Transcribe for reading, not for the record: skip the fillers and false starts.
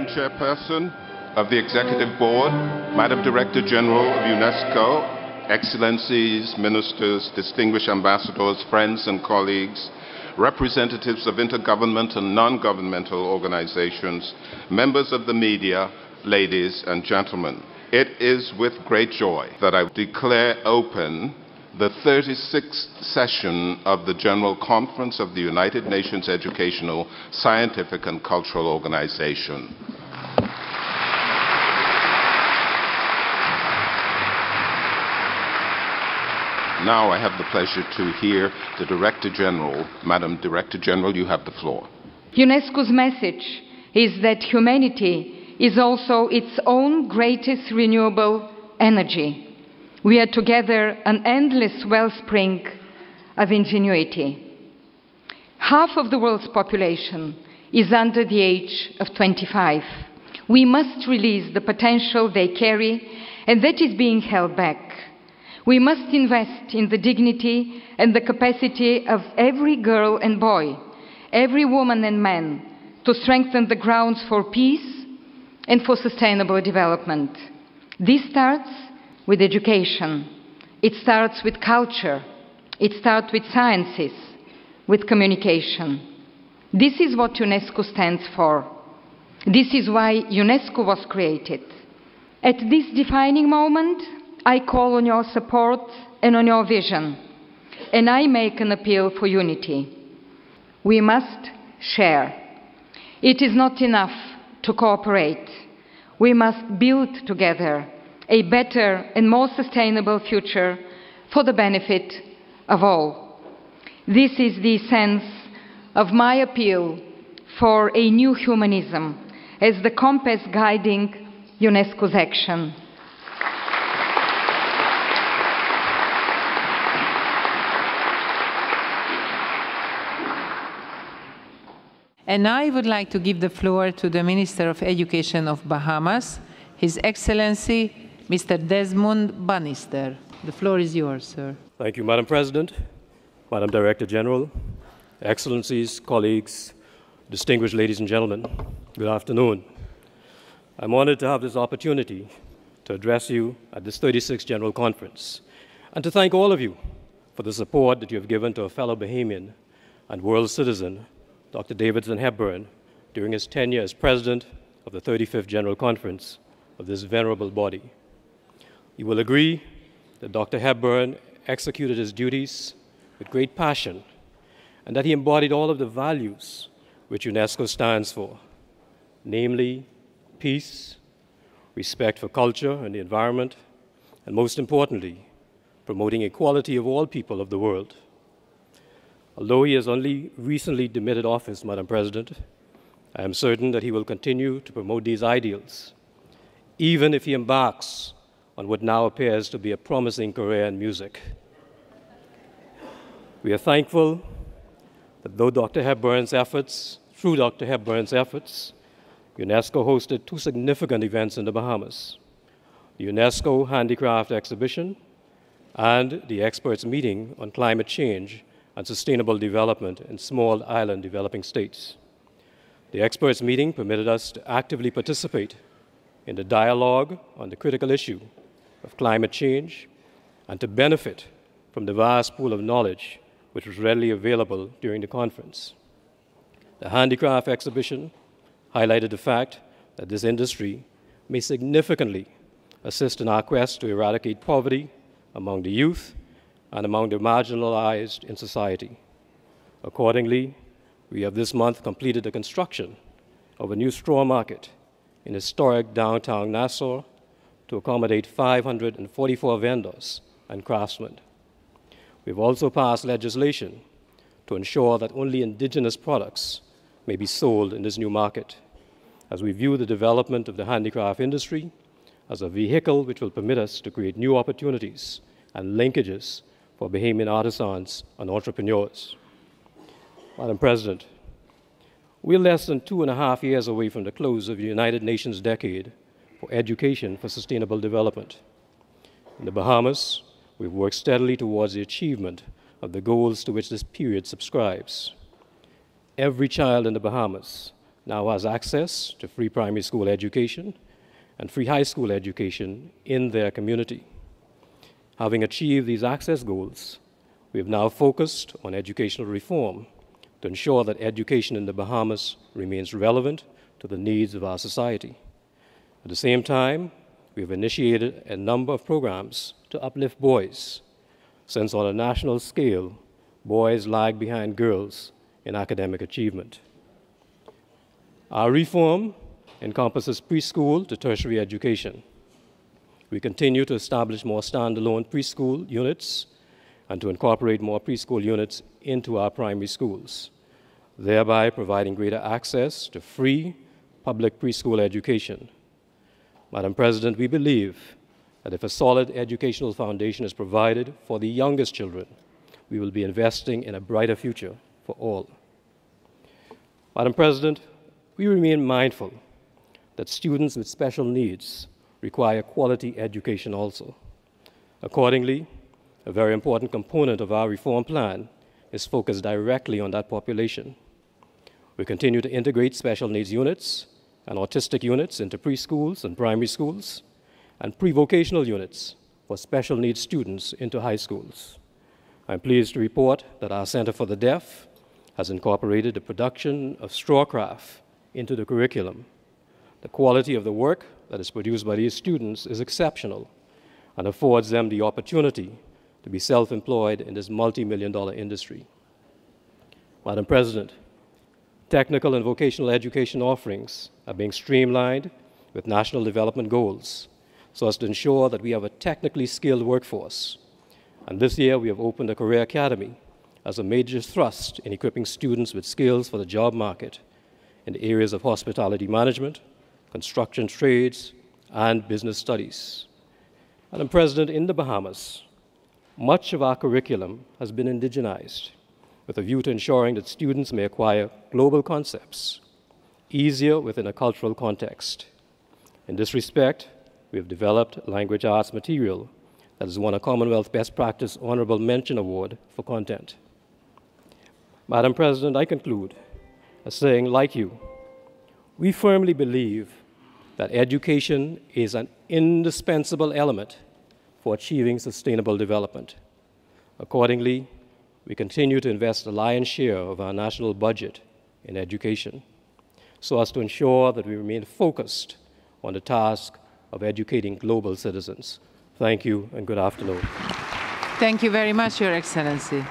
Madam Chairperson of the Executive Board, Madam Director General of UNESCO, Excellencies, Ministers, distinguished ambassadors, friends and colleagues, representatives of intergovernmental and non-governmental organizations, members of the media, ladies and gentlemen. It is with great joy that I declare open the 36th session of the General Conference of the United Nations Educational, Scientific and Cultural Organization. Now I have the pleasure to hear the Director General. Madam Director General, you have the floor. UNESCO's message is that humanity is also its own greatest renewable energy. We are together an endless wellspring of ingenuity. Half of the world's population is under the age of 25. We must release the potential they carry, and that is being held back. We must invest in the dignity and the capacity of every girl and boy, every woman and man, to strengthen the grounds for peace and for sustainable development. This starts with education. It starts with culture. It starts with sciences, with communication. This is what UNESCO stands for. This is why UNESCO was created. At this defining moment, I call on your support and on your vision, and I make an appeal for unity. We must share. It is not enough to cooperate. We must build together a better and more sustainable future for the benefit of all. This is the sense of my appeal for a new humanism as the compass guiding UNESCO's action. And now I would like to give the floor to the Minister of Education of Bahamas, His Excellency, Mr. Desmond Bannister. The floor is yours, sir. Thank you, Madam President, Madam Director General, Excellencies, colleagues, distinguished ladies and gentlemen, good afternoon. I'm honored to have this opportunity to address you at this 36th General Conference and to thank all of you for the support that you have given to a fellow Bahamian and world citizen, Dr. Davidson Hepburn, during his tenure as President of the 35th General Conference of this venerable body. You will agree that Dr. Hepburn executed his duties with great passion and that he embodied all of the values which UNESCO stands for, namely peace, respect for culture and the environment, and most importantly, promoting equality of all people of the world. Although he has only recently demitted office, Madam President, I am certain that he will continue to promote these ideals, even if he embarks on what now appears to be a promising career in music. We are thankful that through Dr. Hepburn's efforts, UNESCO hosted two significant events in the Bahamas: the UNESCO Handicraft Exhibition and the Experts Meeting on Climate Change and Sustainable Development in Small Island Developing States. The Experts Meeting permitted us to actively participate in the dialogue on the critical issue of climate change and to benefit from the vast pool of knowledge which was readily available during the conference. The handicraft exhibition highlighted the fact that this industry may significantly assist in our quest to eradicate poverty among the youth and among the marginalized in society. Accordingly, we have this month completed the construction of a new straw market in historic downtown Nassau to accommodate 544 vendors and craftsmen. We've also passed legislation to ensure that only indigenous products may be sold in this new market, as we view the development of the handicraft industry as a vehicle which will permit us to create new opportunities and linkages for Bahamian artisans and entrepreneurs. Madam President, we're less than 2.5 years away from the close of the United Nations Decade for Education for Sustainable Development. In the Bahamas, we've worked steadily towards the achievement of the goals to which this period subscribes. Every child in the Bahamas now has access to free primary school education and free high school education in their community. Having achieved these access goals, we have now focused on educational reform to ensure that education in the Bahamas remains relevant to the needs of our society. At the same time, we have initiated a number of programs to uplift boys, since on a national scale, boys lag behind girls in academic achievement. Our reform encompasses preschool to tertiary education. We continue to establish more standalone preschool units and to incorporate more preschool units into our primary schools, thereby providing greater access to free public preschool education. Madam President, we believe that if a solid educational foundation is provided for the youngest children, we will be investing in a brighter future for all. Madam President, we remain mindful that students with special needs require quality education also. Accordingly, a very important component of our reform plan is focused directly on that population. We continue to integrate special needs units and autistic units into preschools and primary schools, and pre-vocational units for special needs students into high schools. I'm pleased to report that our Center for the Deaf has incorporated the production of straw craft into the curriculum. The quality of the work that is produced by these students is exceptional and affords them the opportunity to be self-employed in this multi-million-dollar industry. Madam President, technical and vocational education offerings are being streamlined with national development goals so as to ensure that we have a technically skilled workforce. And this year we have opened a career academy as a major thrust in equipping students with skills for the job market in the areas of hospitality management, construction trades, and business studies. Madam President, in the Bahamas, much of our curriculum has been indigenized with a view to ensuring that students may acquire global concepts easier within a cultural context. In this respect, we have developed language arts material that has won a Commonwealth Best Practice Honorable Mention Award for content. Madam President, I conclude by saying, like you, we firmly believe that education is an indispensable element for achieving sustainable development. Accordingly, we continue to invest the lion's share of our national budget in education so as to ensure that we remain focused on the task of educating global citizens. Thank you and good afternoon. Thank you very much, Your Excellency.